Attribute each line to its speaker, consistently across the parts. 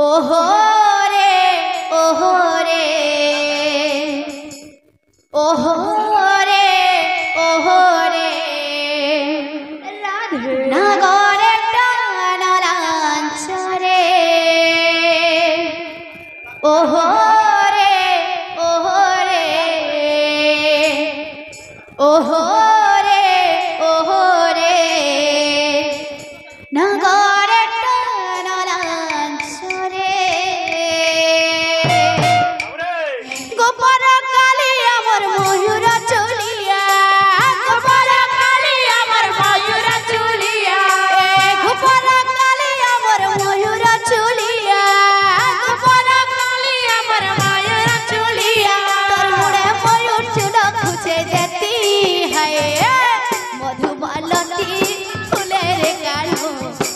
Speaker 1: ओहो रे ओहो रे ओहो रे ओहो रे नागरे टानारांचरे ओहो रे ओहो रे ओहो रे ओहो रे नागरे टानारांचरे गोपर काली अमर मयूर चलिया गोपर काली अमर मयूर चलिया गोपर काली अमर मयूर चलिया गोपर काली अमर मयूर चलिया तोर मुड़े मयूर चुल खुचे देती है मधुमालती फुलेर काढ़ो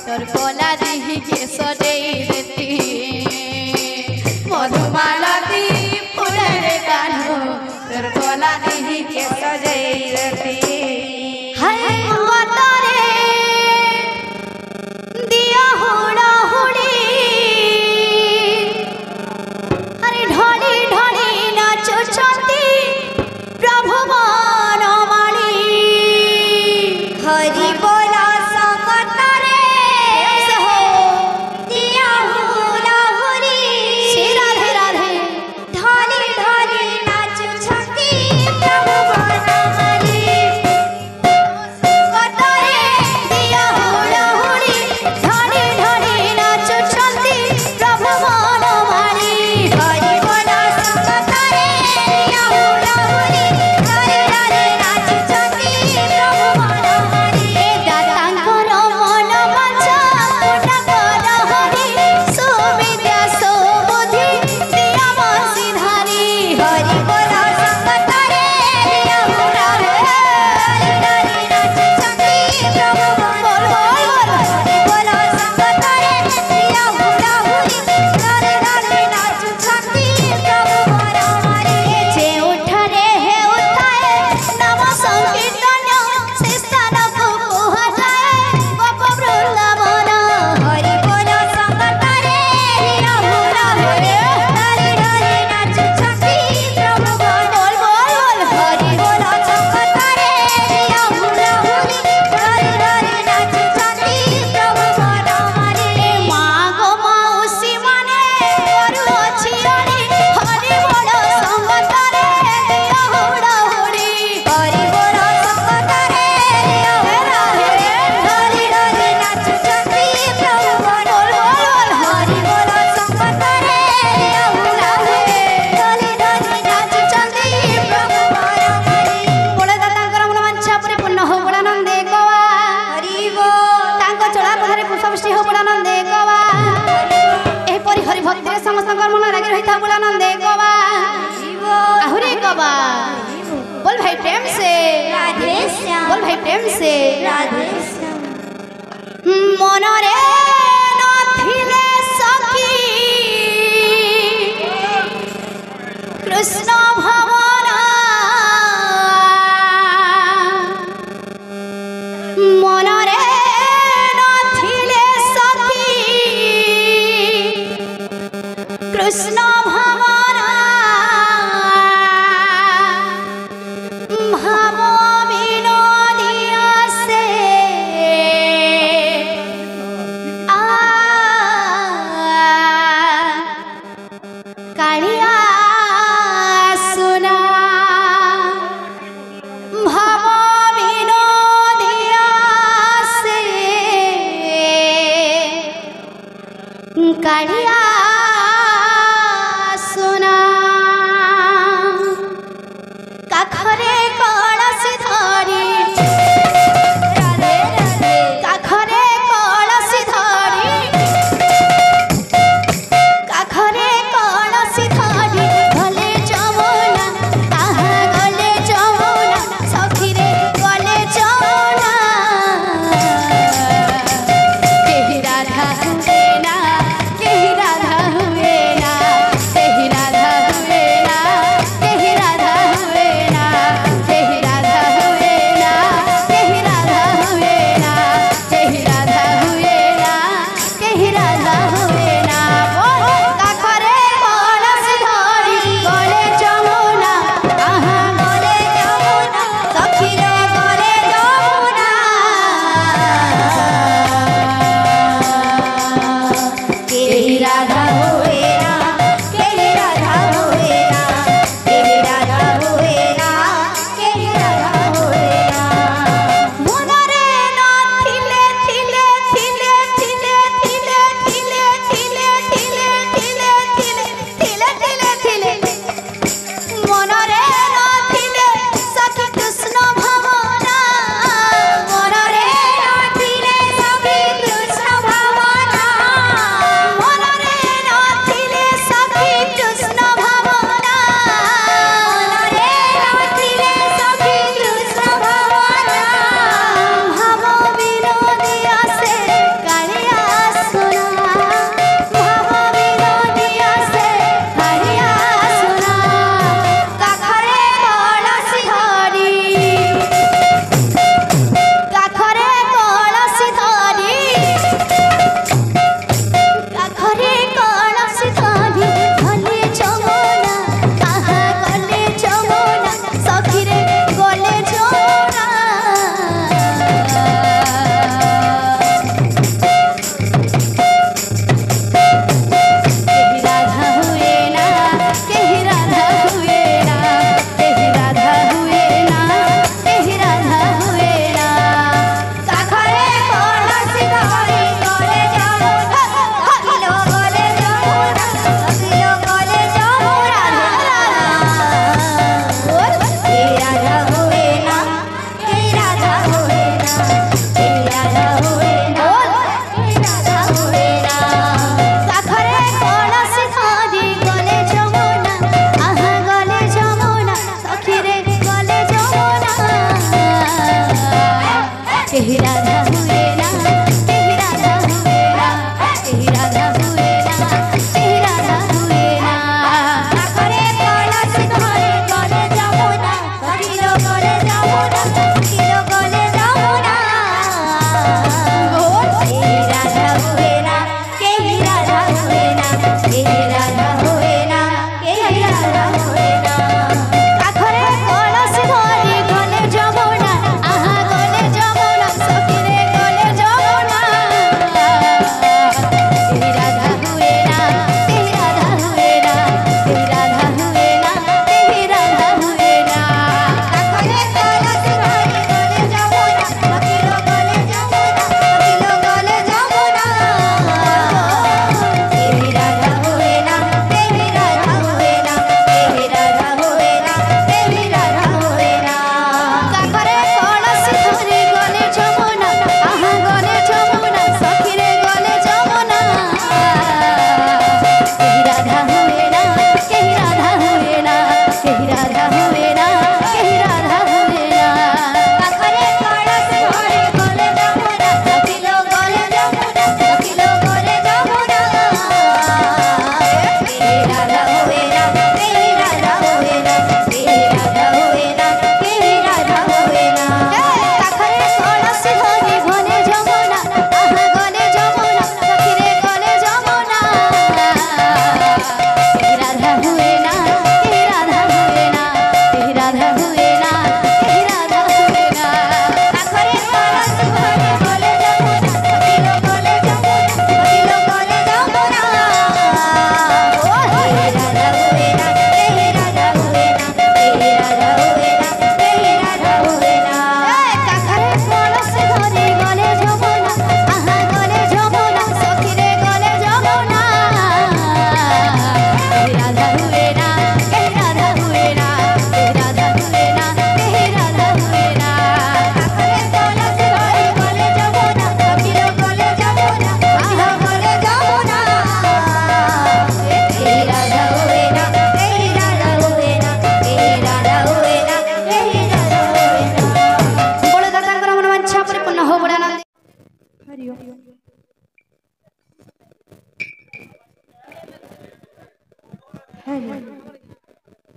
Speaker 1: तोर कोला दिही के सजई देती मधुमालती फुलेर काढ़ो तोर कोला दिही के सजई देती हाय मतरे दिया हुड़ा हुड़ी अरे ढोली ढोली नाचुछंती प्रभु बनमाली हरि बोला संगतरे हो दिया हुड़ा हुड़ी राधे राधे ढोली ढोली नाचुछंती प्रभु बनमाली संगतरे दिया हुड़ा हुड़ी ढोली ढोली नाचुछंती प्रभु बनमाली हरि बोला संगतरे दिया हुड़ा हुड़ी हरि हरि नाचुछंती प्रभु बनमाली दातांकर मन बांछा पूर्ण कर हरि सुविद्या सुबुद्धि दिया बंशीधारी हरि बोला संगतरे दिया हुड़ा हुड़ी हरि हरि नाचुछंती प्रभु बनमाली हरि बोला संगतरे दिया हुड़ा हुड़ी हरि हरि नाचुछंती प्रभु बनमाली जे उठरे हे उठाए नाम संकीर्तन से स्थान को कुहाजाए गोप वृंदावन हरि बोला संगतरे दिया हुड़ा हुड़ी हरि हरि नाचुछंती प्रभु बनमाली हरि बोला संगतरे दिया हुड़ा हुड़ी हरि हरि नाचुछंती प्रभु बनमाली माँ गो मौसी माने करू अछि अड़ी हरि बोला संगतरे दिया हुड़ा हुड़ी हरि बोला संगतरे दिया हुड़ा हुड़ी हरि हरि नाचुछंती प्रभु बनमाली हरि बोला संगतरे दिया हुड़ा हुड़ी हरि हरि नाचुछंती प्रभु बनमाली बोले दातांकर मन वांछा परिपूर्ण हो गुणानंदे गोवा हरि बोल तांको चला पथरे पुष्पवृष्टि हो गुणानंदे गोवा एपरि हरि भक्ति समस्त मन लागी रहिता गुणानंदे गोवा आहुरी गोवा बोल भाई प्रेम से राधे श्याम बोल भाई प्रेम से राधे श्याम मनरे नथिले सखी कृष्ण भवना मनरे नथिले सखी कृष्ण भवना भाव विनोदिया से आ कालिया सुना भाव विनोदिया से कालिया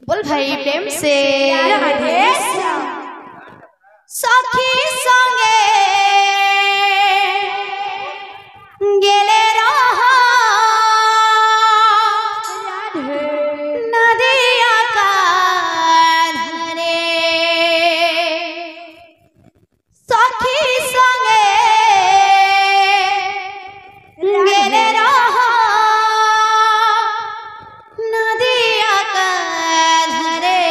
Speaker 1: बोल भाई प्रेम से
Speaker 2: राधे
Speaker 1: सखी संगे गेले रहा नदिया का धरे सखी संगे गेले रहा नदिया का धरे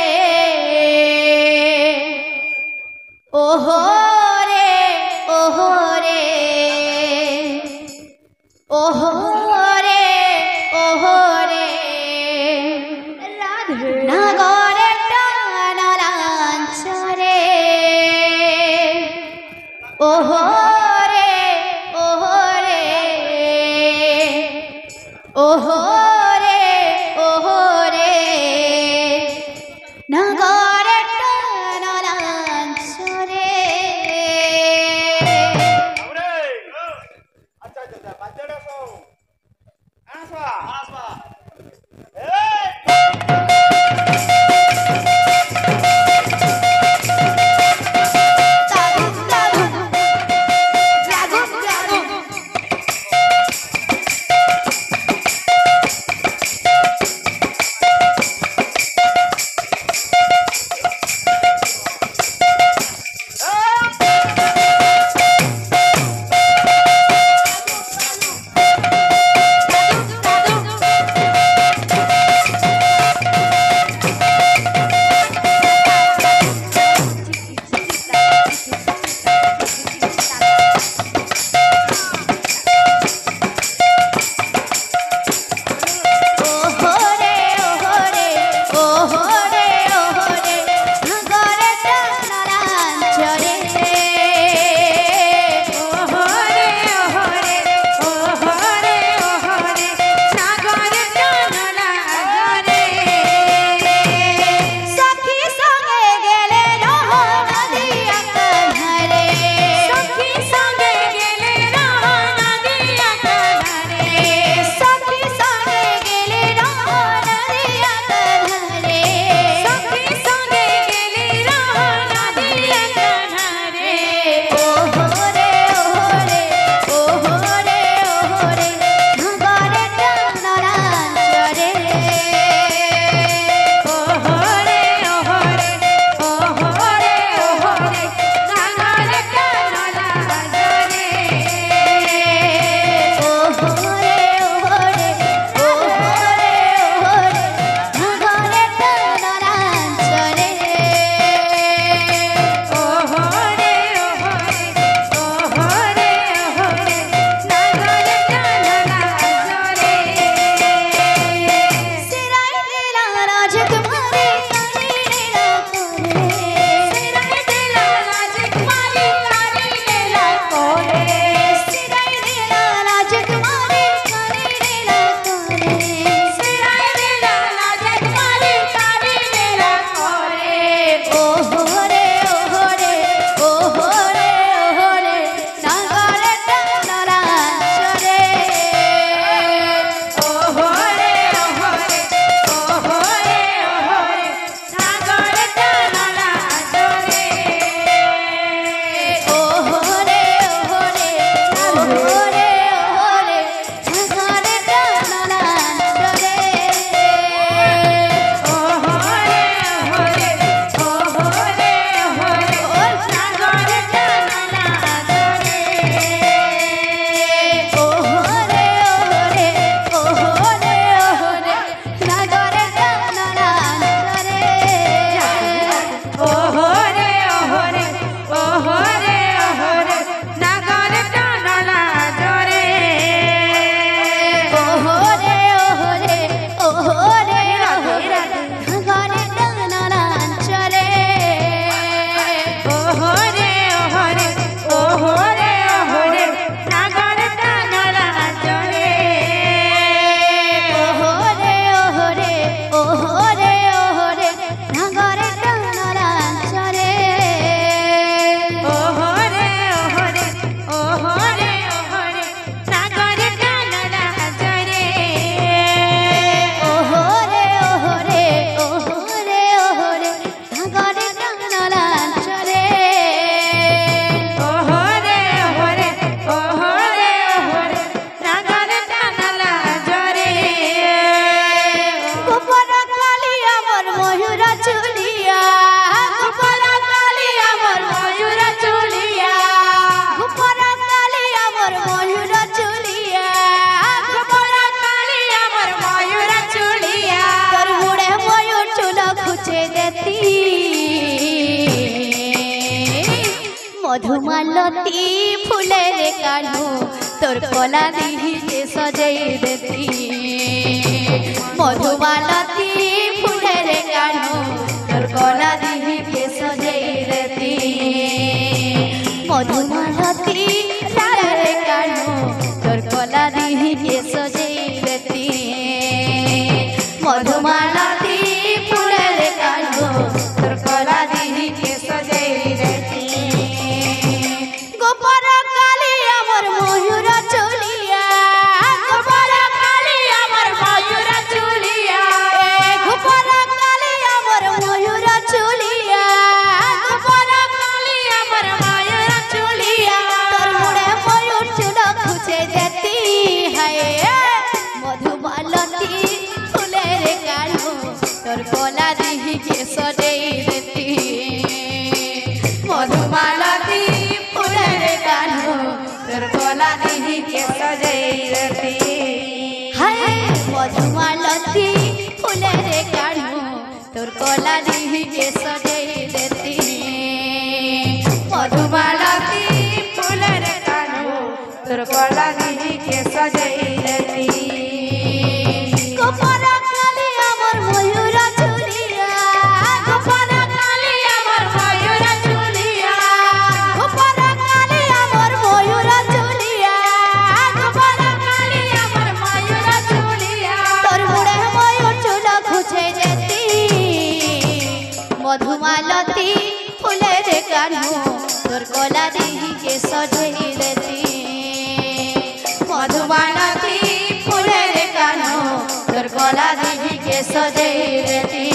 Speaker 1: মধুমালতী ফুলের কানু তোর কলা দিহিতে সজাই দেতি মধুমালতী ফুলের কানু তোর কলা দিহিতে সজাই দেতি মধুমালতী ফুলের কানু তোর কলা দিহিতে সজাই দেতি মধুমালতী ফুলের কানু তোর কলা দিহিতে সজাই দেতি গোপর কালী আমার ময়ূর চলিয়া গোপর কালী আমার ময়ূর চলিয়া গোপর কালী আমার ময়ূর চলিয়া গোপর কালী আমার ময়ূর চলিয়া তোর মুড়ে ময়ূর চুল খুঁজে যেতি হায় মধুমালতী ফুলের কানু তোর কলা দিহিকে সজাই দেতি মধুমালতী ফুলের কানু তোর কলা দিহিকে সজাই দেতি হায় মধুমালতী ফুলের কানু তোর কলা দিহিকে সজাই দেতি মধুমালতী ফুলের কানু তোর কলা দিহিকে সজাই দেতি গোপর কালী আমার ময়ূর চলিয়া গোপর কালী আমার ময়ূর চলিয়া গোপর কালী আমার ময়ূর চলিয়া গোপর কালী আমার ময়ূর চলিয়া তোর মুড়ে ময়ূর চুল খুঁজে যেতি মধুমালতী ফুলের কানু তোর কলা দিহিকে সজাই দেতি মধুমালতী ফুলের কানু তোর কলা দিহিকে সজাই দেতি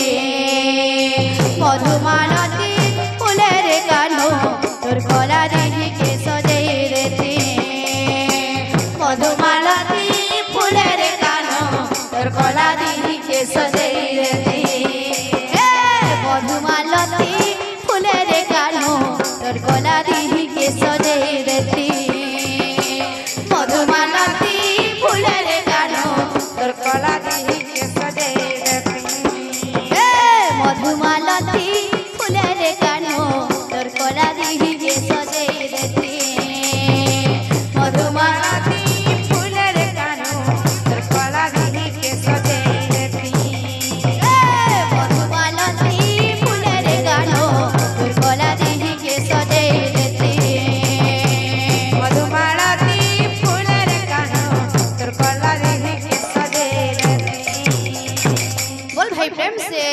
Speaker 1: মধুমালতী ফুলের কানু তোর কলা দিহিকে সজাই দেতি মধুমালতী ফুলের কানু তোর কলা দিহিকে সজাই দেতি মধুমালতী ফুলের কানু তোর কলা দিহিকে সজাই দেতি মধুমালতী ফুলের কানু তোর কলা দিহিকে সজাই দেতি মধুমালতী ফুলের কানু তোর কলা দিহিকে সজাই দেতি মধুমালতী ফুলের কানু তোর কলা দিহিকে সজাই দেতি মধুমালতী ফুলের কানু তোর কলা দিহিকে সজাই দেতি মধুমালতী ফুলের কানু তোর কলা দিহিকে সজাই দেতি बोल भाई प्रेम से